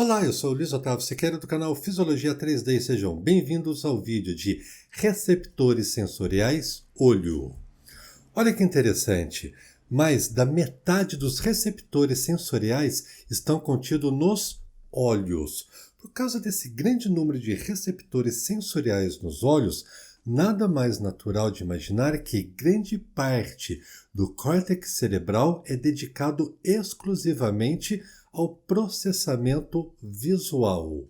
Olá, eu sou o Luiz Otávio Sequeira do canal Fisiologia 3D e sejam bem-vindos ao vídeo de receptores sensoriais olho. Olha que interessante, mais da metade dos receptores sensoriais estão contidos nos olhos. Por causa desse grande número de receptores sensoriais nos olhos, nada mais natural de imaginar que grande parte do córtex cerebral é dedicado exclusivamente ao processamento visual.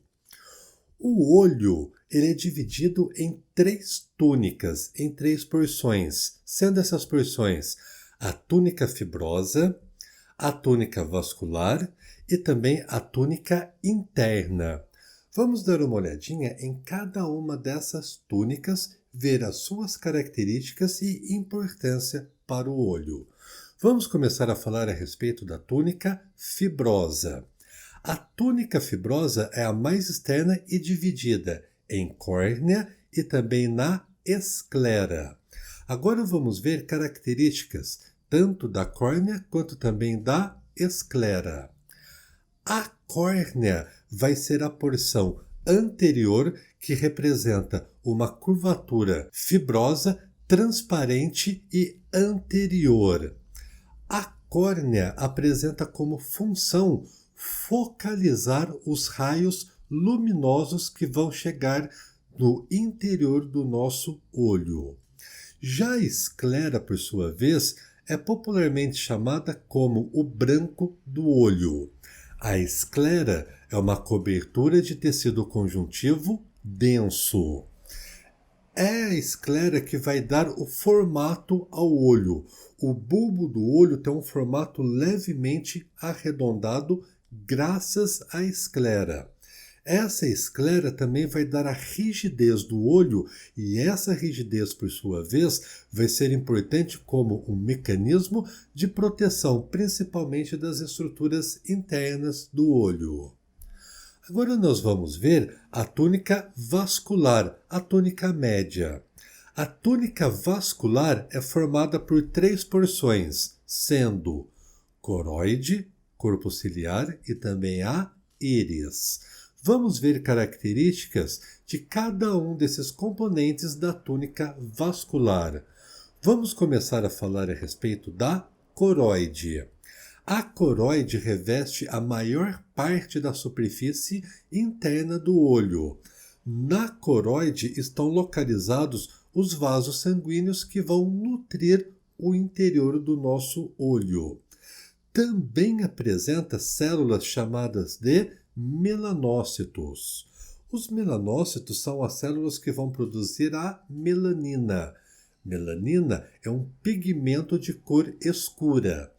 O olho ele é dividido em três túnicas, em três porções, sendo essas porções a túnica fibrosa, a túnica vascular e também a túnica interna. Vamos dar uma olhadinha em cada uma dessas túnicas, ver as suas características e importância para o olho. Vamos começar a falar a respeito da túnica fibrosa. A túnica fibrosa é a mais externa e dividida em córnea e também na esclera. Agora vamos ver características tanto da córnea quanto também da esclera. A córnea vai ser a porção anterior que representa uma curvatura fibrosa, transparente e anterior. A córnea apresenta como função focalizar os raios luminosos que vão chegar no interior do nosso olho. Já a esclera, por sua vez, é popularmente chamada como o branco do olho. A esclera é uma cobertura de tecido conjuntivo denso. É a esclera que vai dar o formato ao olho. O bulbo do olho tem um formato levemente arredondado graças à esclera. Essa esclera também vai dar a rigidez do olho e essa rigidez, por sua vez, vai ser importante como um mecanismo de proteção, principalmente das estruturas internas do olho. Agora nós vamos ver a túnica vascular, a túnica média. A túnica vascular é formada por três porções, sendo coroide, corpo ciliar e também a íris. Vamos ver características de cada um desses componentes da túnica vascular. Vamos começar a falar a respeito da coroide. A coroide reveste a maior parte da superfície interna do olho. Na coroide estão localizados os vasos sanguíneos que vão nutrir o interior do nosso olho. Também apresenta células chamadas de melanócitos. Os melanócitos são as células que vão produzir a melanina. Melanina é um pigmento de cor escura.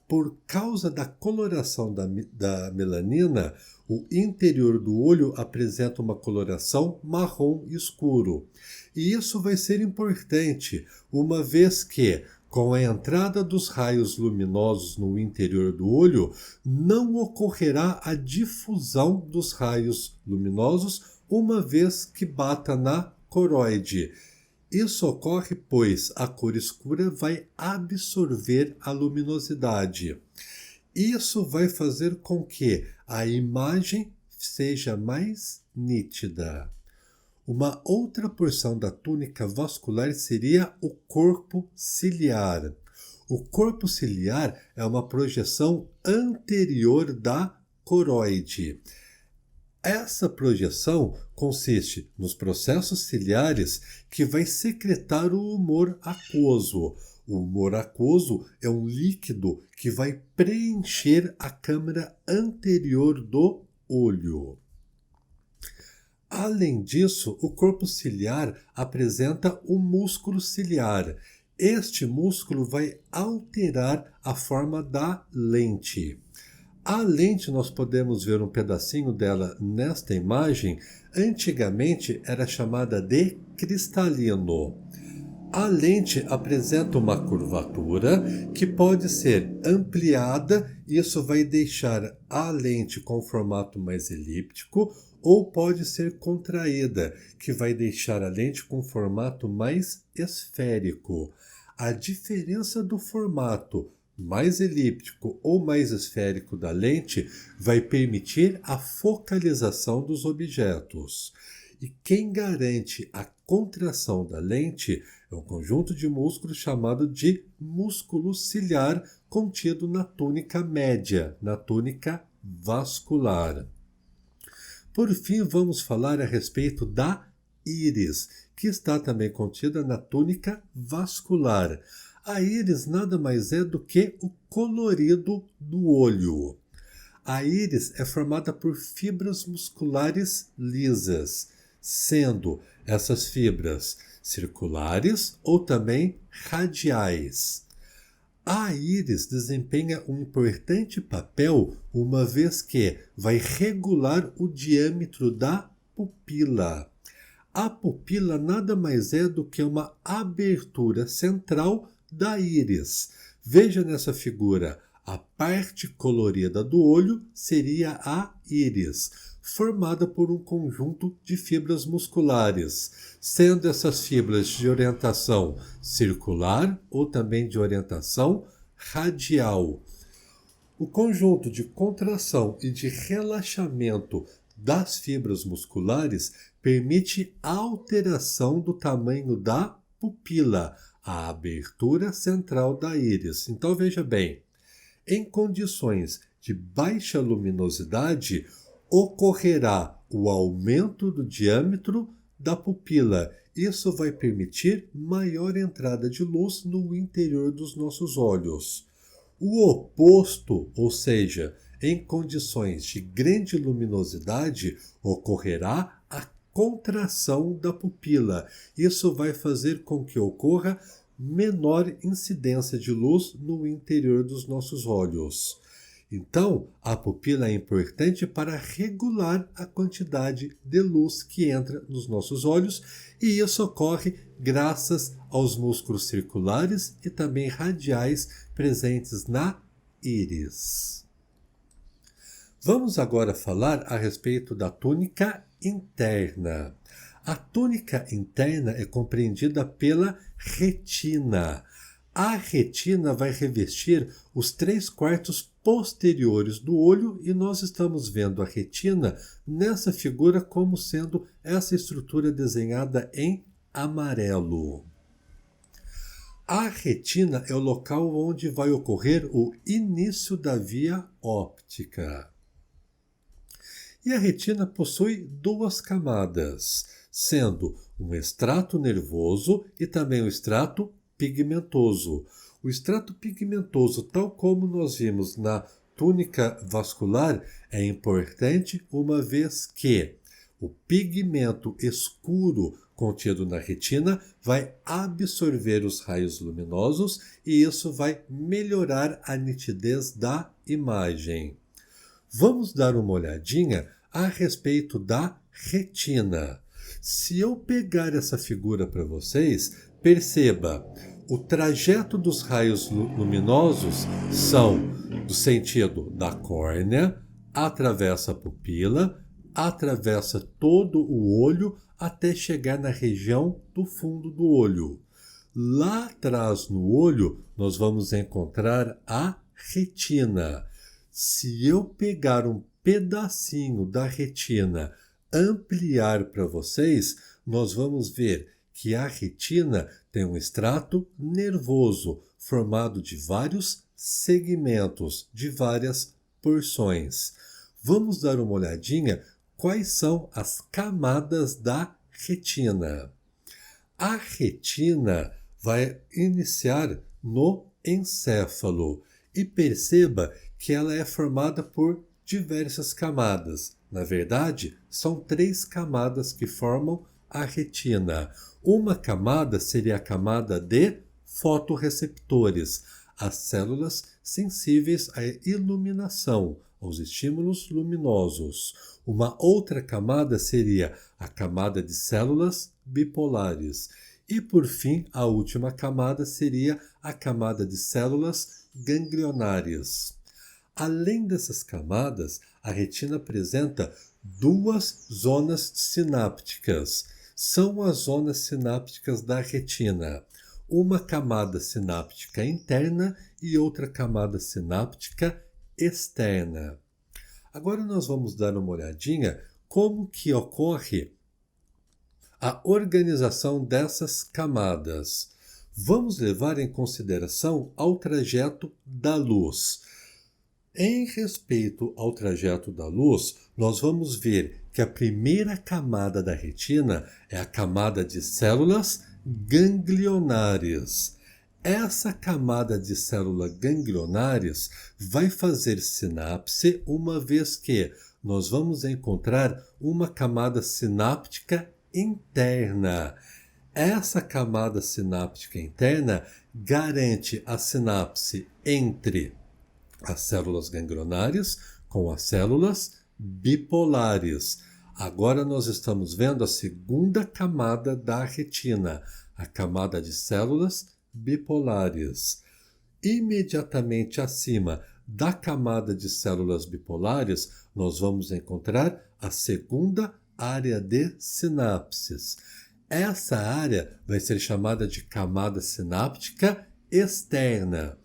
Por causa da coloração da melanina, o interior do olho apresenta uma coloração marrom escuro. E isso vai ser importante, uma vez que, com a entrada dos raios luminosos no interior do olho, não ocorrerá a difusão dos raios luminosos uma vez que bata na coroide. Isso ocorre pois a cor escura vai absorver a luminosidade. Isso vai fazer com que a imagem seja mais nítida. Uma outra porção da túnica vascular seria o corpo ciliar. O corpo ciliar é uma projeção anterior da coroide. Essa projeção consiste nos processos ciliares que vai secretar o humor aquoso. O humor aquoso é um líquido que vai preencher a câmara anterior do olho. Além disso, o corpo ciliar apresenta o músculo ciliar. Este músculo vai alterar a forma da lente. A lente, nós podemos ver um pedacinho dela nesta imagem, antigamente era chamada de cristalino. A lente apresenta uma curvatura que pode ser ampliada, e isso vai deixar a lente com formato mais elíptico, ou pode ser contraída, que vai deixar a lente com formato mais esférico. A diferença do formato mais elíptico ou mais esférico da lente vai permitir a focalização dos objetos. E quem garante a contração da lente é um conjunto de músculos chamado de músculo ciliar contido na túnica média, na túnica vascular. Por fim, vamos falar a respeito da íris, que está também contida na túnica vascular. A íris nada mais é do que o colorido do olho. A íris é formada por fibras musculares lisas, sendo essas fibras circulares ou também radiais. A íris desempenha um importante papel uma vez que vai regular o diâmetro da pupila. A pupila nada mais é do que uma abertura central da íris. Veja nessa figura, a parte colorida do olho seria a íris, formada por um conjunto de fibras musculares, sendo essas fibras de orientação circular ou também de orientação radial. O conjunto de contração e de relaxamento das fibras musculares permite a alteração do tamanho da pupila, a abertura central da íris. Então veja bem, em condições de baixa luminosidade, ocorrerá o aumento do diâmetro da pupila. Isso vai permitir maior entrada de luz no interior dos nossos olhos. O oposto, ou seja, em condições de grande luminosidade, ocorrerá a contração da pupila. Isso vai fazer com que ocorra menor incidência de luz no interior dos nossos olhos. Então, a pupila é importante para regular a quantidade de luz que entra nos nossos olhos, e isso ocorre graças aos músculos circulares e também radiais presentes na íris. Vamos agora falar a respeito da túnica interna. A túnica interna é compreendida pela retina. A retina vai revestir os 3/4 posteriores do olho e nós estamos vendo a retina nessa figura como sendo essa estrutura desenhada em amarelo. A retina é o local onde vai ocorrer o início da via óptica. E a retina possui 2 camadas, sendo um extrato nervoso e também o extrato pigmentoso. O extrato pigmentoso, tal como nós vimos na túnica vascular, é importante uma vez que o pigmento escuro contido na retina vai absorver os raios luminosos e isso vai melhorar a nitidez da imagem. Vamos dar uma olhadinha a respeito da retina. Se eu pegar essa figura para vocês, perceba, o trajeto dos raios luminosos são do sentido da córnea, atravessa a pupila, atravessa todo o olho até chegar na região do fundo do olho. Lá atrás no olho, nós vamos encontrar a retina. Se eu pegar um pedacinho da retina, ampliar para vocês, nós vamos ver que a retina tem um extrato nervoso formado de vários segmentos, de várias porções. Vamos dar uma olhadinha quais são as camadas da retina. A retina vai iniciar no encéfalo e perceba que ela é formada por diversas camadas. Na verdade, são 3 camadas que formam a retina. Uma camada seria a camada de fotorreceptores, as células sensíveis à iluminação, aos estímulos luminosos. Uma outra camada seria a camada de células bipolares. E, por fim, a última camada seria a camada de células ganglionárias. Além dessas camadas, a retina apresenta 2 zonas sinápticas. São as zonas sinápticas da retina. uma camada sináptica interna e outra camada sináptica externa. Agora nós vamos dar uma olhadinha como que ocorre a organização dessas camadas. Vamos levar em consideração ao trajeto da luz. Em respeito ao trajeto da luz, nós vamos ver que a primeira camada da retina é a camada de células ganglionares. Essa camada de células ganglionares vai fazer sinapse, uma vez que nós vamos encontrar uma camada sináptica interna. Essa camada sináptica interna garante a sinapse entre as células ganglionares com as células bipolares. Agora nós estamos vendo a segunda camada da retina, a camada de células bipolares. Imediatamente acima da camada de células bipolares, nós vamos encontrar a segunda área de sinapses. Essa área vai ser chamada de camada sináptica externa,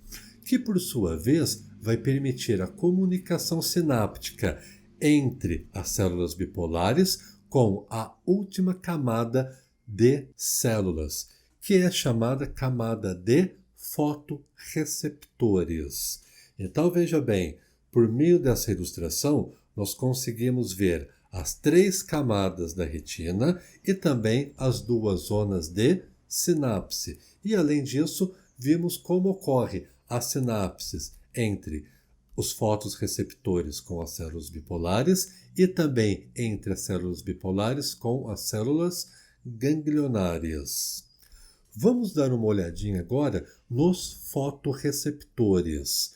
que por sua vez vai permitir a comunicação sináptica entre as células bipolares com a última camada de células, que é chamada camada de fotorreceptores. Então veja bem, por meio dessa ilustração, nós conseguimos ver as 3 camadas da retina e também as 2 zonas de sinapse. E além disso, vimos como ocorre as sinapses entre os fotorreceptores com as células bipolares e também entre as células bipolares com as células ganglionárias. Vamos dar uma olhadinha agora nos fotorreceptores.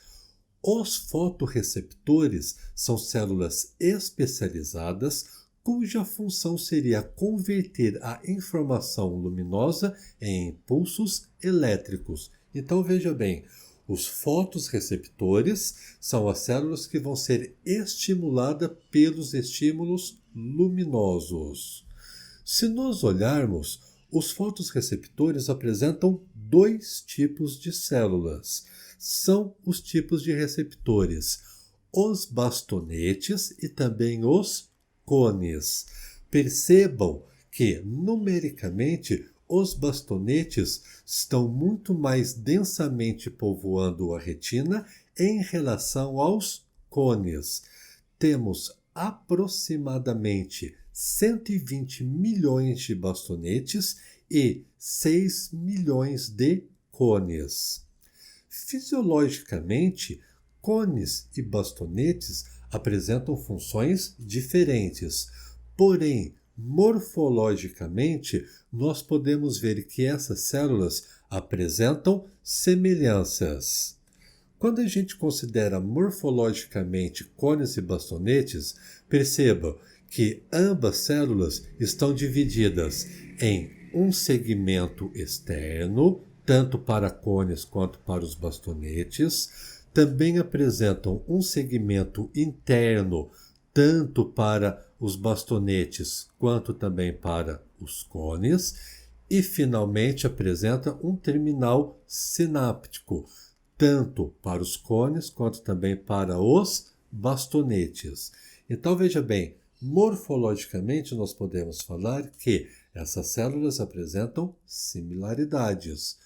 Os fotorreceptores são células especializadas cuja função seria converter a informação luminosa em impulsos elétricos. Então veja bem, os fotorreceptores são as células que vão ser estimuladas pelos estímulos luminosos. Se nós olharmos, os fotorreceptores apresentam 2 tipos de células. São os tipos de receptores, os bastonetes e também os cones. Percebam que, numericamente, os bastonetes estão muito mais densamente povoando a retina em relação aos cones. Temos aproximadamente 120 milhões de bastonetes e 6 milhões de cones. Fisiologicamente, cones e bastonetes apresentam funções diferentes, porém, morfologicamente, nós podemos ver que essas células apresentam semelhanças. Quando a gente considera morfologicamente cones e bastonetes, perceba que ambas células estão divididas em um segmento externo, tanto para cones quanto para os bastonetes. Também apresentam um segmento interno, tanto para os bastonetes quanto também para os cones. E, finalmente, apresenta um terminal sináptico, tanto para os cones quanto também para os bastonetes. Então, veja bem, morfologicamente nós podemos falar que essas células apresentam similaridades.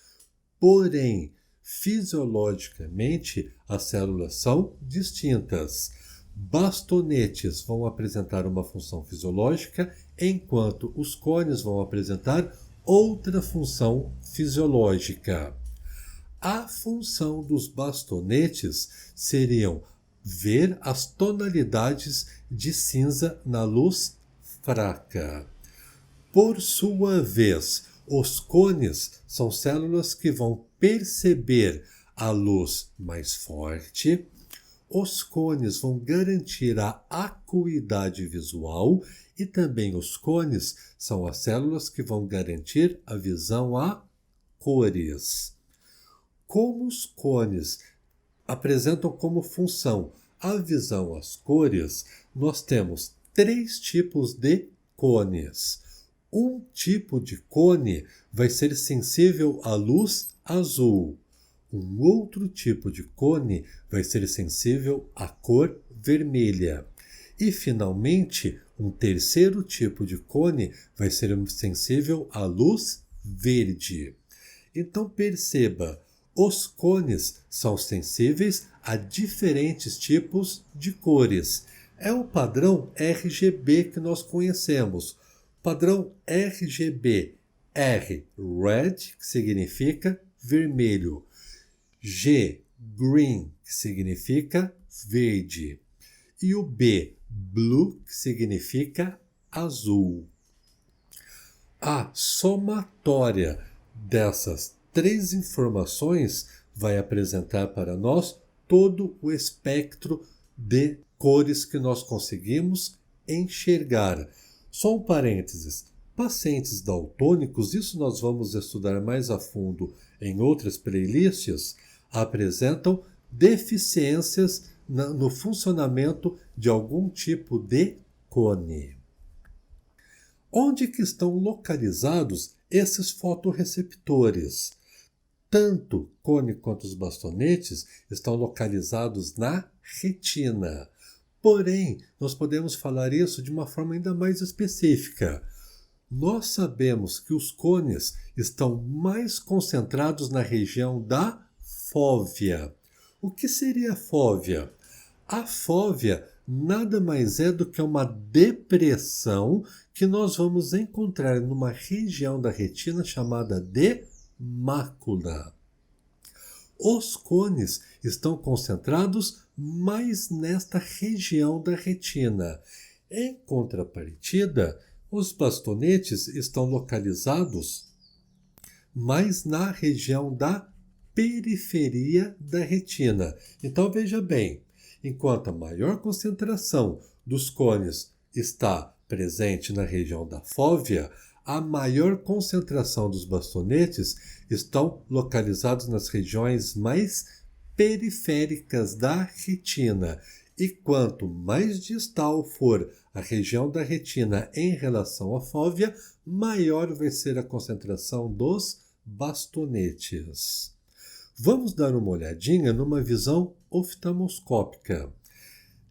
Porém, fisiologicamente, as células são distintas. Bastonetes vão apresentar uma função fisiológica, enquanto os cones vão apresentar outra função fisiológica. A função dos bastonetes seriam ver as tonalidades de cinza na luz fraca. Por sua vez, os cones são células que vão perceber a luz mais forte. Os cones vão garantir a acuidade visual e também os cones são as células que vão garantir a visão a cores. Como os cones apresentam como função a visão às cores, nós temos 3 tipos de cones. Um tipo de cone vai ser sensível à luz azul. Um outro tipo de cone vai ser sensível à cor vermelha. E, finalmente, um terceiro tipo de cone vai ser sensível à luz verde. Então, perceba, os cones são sensíveis a diferentes tipos de cores. É o padrão RGB que nós conhecemos. Padrão RGB. R, red, que significa vermelho. G, green, que significa verde. E o B, blue, que significa azul. A somatória dessas três informações vai apresentar para nós todo o espectro de cores que nós conseguimos enxergar. Só um parênteses. Pacientes daltônicos, isso nós vamos estudar mais a fundo em outras playlists, apresentam deficiências no funcionamento de algum tipo de cone. Onde que estão localizados esses fotorreceptores? Tanto cone quanto os bastonetes estão localizados na retina. Porém, nós podemos falar isso de uma forma ainda mais específica. Nós sabemos que os cones estão mais concentrados na região da fóvea. O que seria a fóvea? A fóvea nada mais é do que uma depressão que nós vamos encontrar numa região da retina chamada de mácula. Os cones estão concentrados mais nesta região da retina. Em contrapartida, os bastonetes estão localizados mais na região da periferia da retina. Então veja bem, enquanto a maior concentração dos cones está presente na região da fóvea, a maior concentração dos bastonetes estão localizados nas regiões mais periféricas da retina. E quanto mais distal for a região da retina em relação à fóvea, maior vai ser a concentração dos bastonetes. Vamos dar uma olhadinha numa visão oftalmoscópica.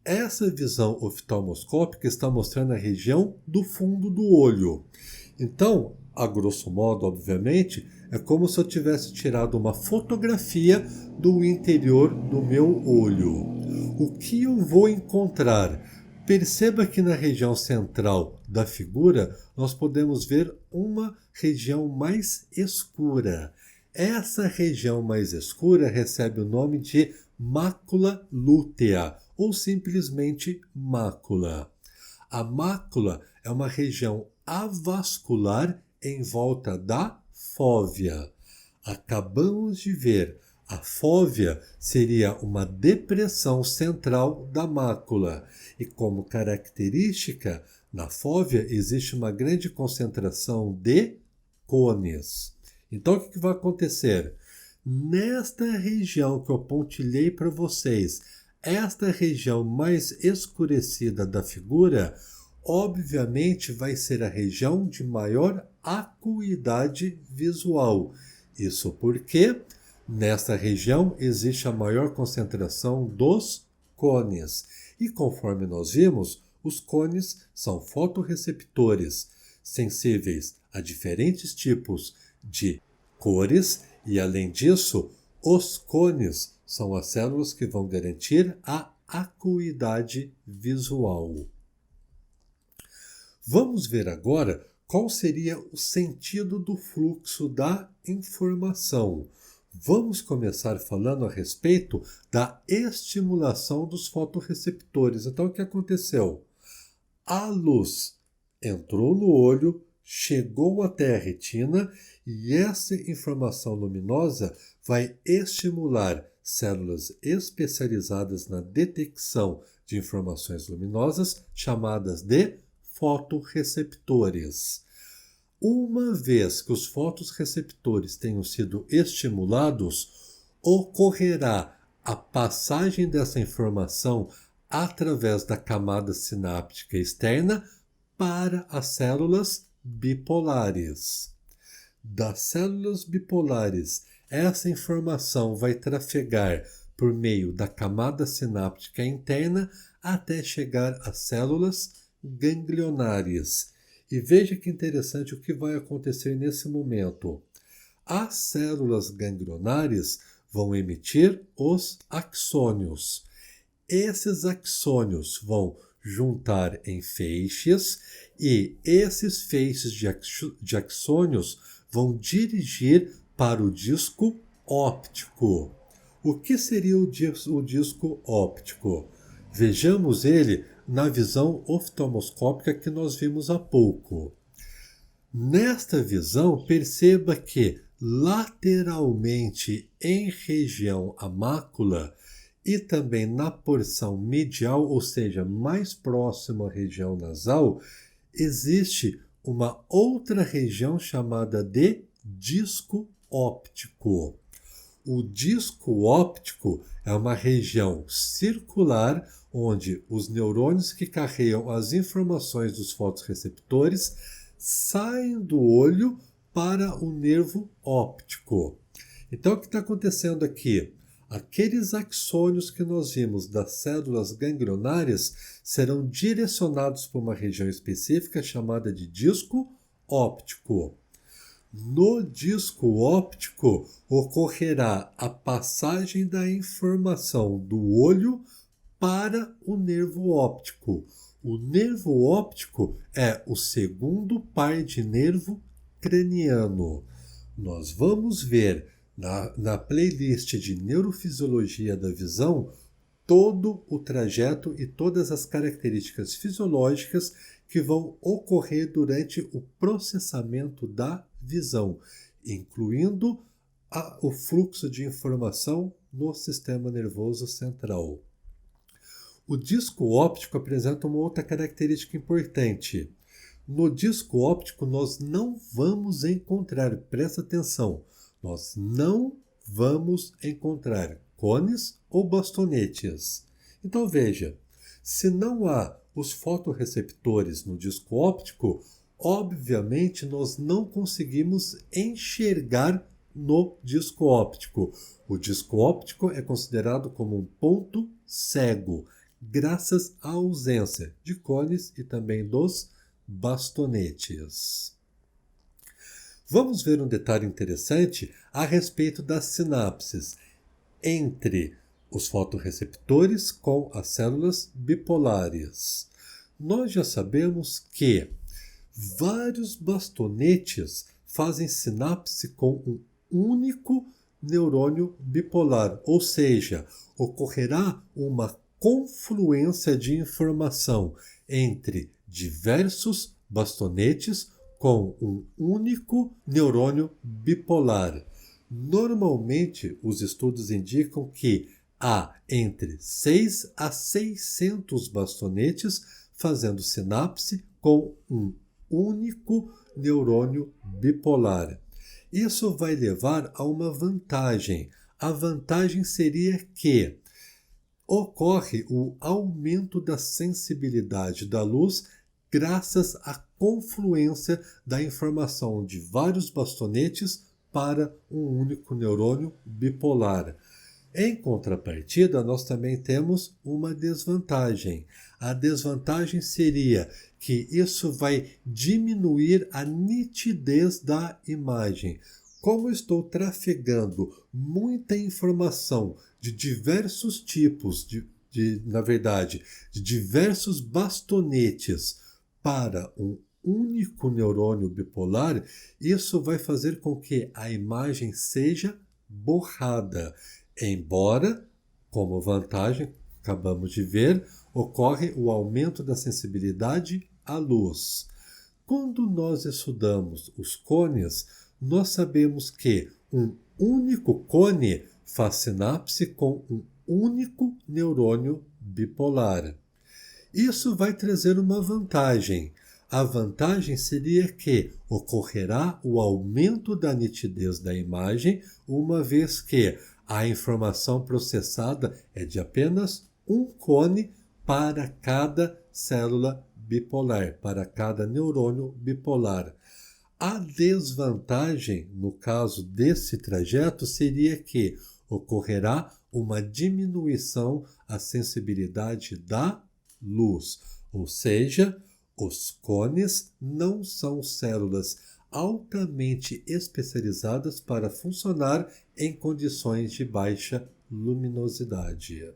Essa visão oftalmoscópica está mostrando a região do fundo do olho. Então, a grosso modo, obviamente, é como se eu tivesse tirado uma fotografia do interior do meu olho. O que eu vou encontrar? Perceba que na região central da figura nós podemos ver uma região mais escura. Essa região mais escura recebe o nome de mácula lútea ou simplesmente mácula. A mácula é uma região avascular em volta da fóvea. Acabamos de ver, a fóvea seria uma depressão central da mácula e, como característica, na fóvea existe uma grande concentração de cones. Então, o que vai acontecer? Nesta região que eu pontilhei para vocês, esta região mais escurecida da figura, obviamente vai ser a região de maior acuidade visual. Isso porque nesta região existe a maior concentração dos cones. E conforme nós vimos, os cones são fotorreceptores, sensíveis a diferentes tipos de cores e, além disso, os cones são as células que vão garantir a acuidade visual. Vamos ver agora qual seria o sentido do fluxo da informação. Vamos começar falando a respeito da estimulação dos fotorreceptores. Então, o que aconteceu? A luz entrou no olho, chegou até a retina e essa informação luminosa vai estimular células especializadas na detecção de informações luminosas, chamadas de fotorreceptores. Uma vez que os fotorreceptores tenham sido estimulados, ocorrerá a passagem dessa informação através da camada sináptica externa para as células bipolares. Das células bipolares, essa informação vai trafegar por meio da camada sináptica interna até chegar às células ganglionares. E veja que interessante o que vai acontecer nesse momento. As células ganglionares vão emitir os axônios. Esses axônios vão juntar em feixes e esses feixes de axônios vão dirigir para o disco óptico. O que seria o disco óptico? Vejamos ele na visão oftalmoscópica que nós vimos há pouco. Nesta visão, perceba que lateralmente em região à mácula e também na porção medial, ou seja, mais próxima à região nasal, existe uma outra região chamada de disco óptico. O disco óptico é uma região circular onde os neurônios que carregam as informações dos fotorreceptores saem do olho para o nervo óptico. Então, o que está acontecendo aqui? Aqueles axônios que nós vimos das células ganglionares serão direcionados para uma região específica chamada de disco óptico. No disco óptico ocorrerá a passagem da informação do olho para o nervo óptico. O nervo óptico é o segundo par de nervo craniano. Nós vamos ver na playlist de Neurofisiologia da Visão todo o trajeto e todas as características fisiológicas que vão ocorrer durante o processamento da visão, incluindo o fluxo de informação no sistema nervoso central. O disco óptico apresenta uma outra característica importante. No disco óptico nós não vamos encontrar, presta atenção, nós não vamos encontrar cones ou bastonetes. Então veja, se não há os fotorreceptores no disco óptico, obviamente nós não conseguimos enxergar no disco óptico. O disco óptico é considerado como um ponto cego, graças à ausência de cones e também dos bastonetes. Vamos ver um detalhe interessante a respeito das sinapses entre os fotorreceptores com as células bipolares. Nós já sabemos que vários bastonetes fazem sinapse com um único neurônio bipolar, ou seja, ocorrerá uma confluência de informação entre diversos bastonetes com um único neurônio bipolar. Normalmente, os estudos indicam que há entre 6 a 600 bastonetes fazendo sinapse com um único neurônio bipolar. Isso vai levar a uma vantagem. A vantagem seria que ocorre o aumento da sensibilidade da luz graças à confluência da informação de vários bastonetes para um único neurônio bipolar. Em contrapartida, nós também temos uma desvantagem. A desvantagem seria que isso vai diminuir a nitidez da imagem. Como eu estou trafegando muita informação de diversos tipos, de diversos bastonetes para um único neurônio bipolar, isso vai fazer com que a imagem seja borrada. Embora, como vantagem, acabamos de ver, ocorre o aumento da sensibilidade à luz. Quando nós estudamos os cones, nós sabemos que um único cone faz sinapse com um único neurônio bipolar. Isso vai trazer uma vantagem. A vantagem seria que ocorrerá o aumento da nitidez da imagem, uma vez que a informação processada é de apenas um cone para cada célula bipolar, para cada neurônio bipolar. A desvantagem, no caso desse trajeto, seria que ocorrerá uma diminuição à sensibilidade da luz, ou seja, os cones não são células altamente especializadas para funcionar em condições de baixa luminosidade.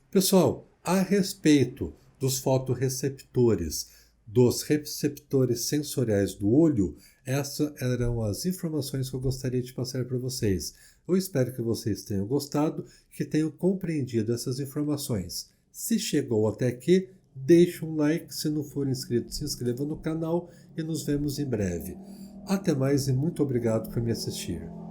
Pessoal, a respeito dos fotorreceptores, dos receptores sensoriais do olho, essas eram as informações que eu gostaria de passar para vocês. Eu espero que vocês tenham gostado, que tenham compreendido essas informações. Se chegou até aqui, deixe um like, se não for inscrito, se inscreva no canal e nos vemos em breve. Até mais e muito obrigado por me assistir.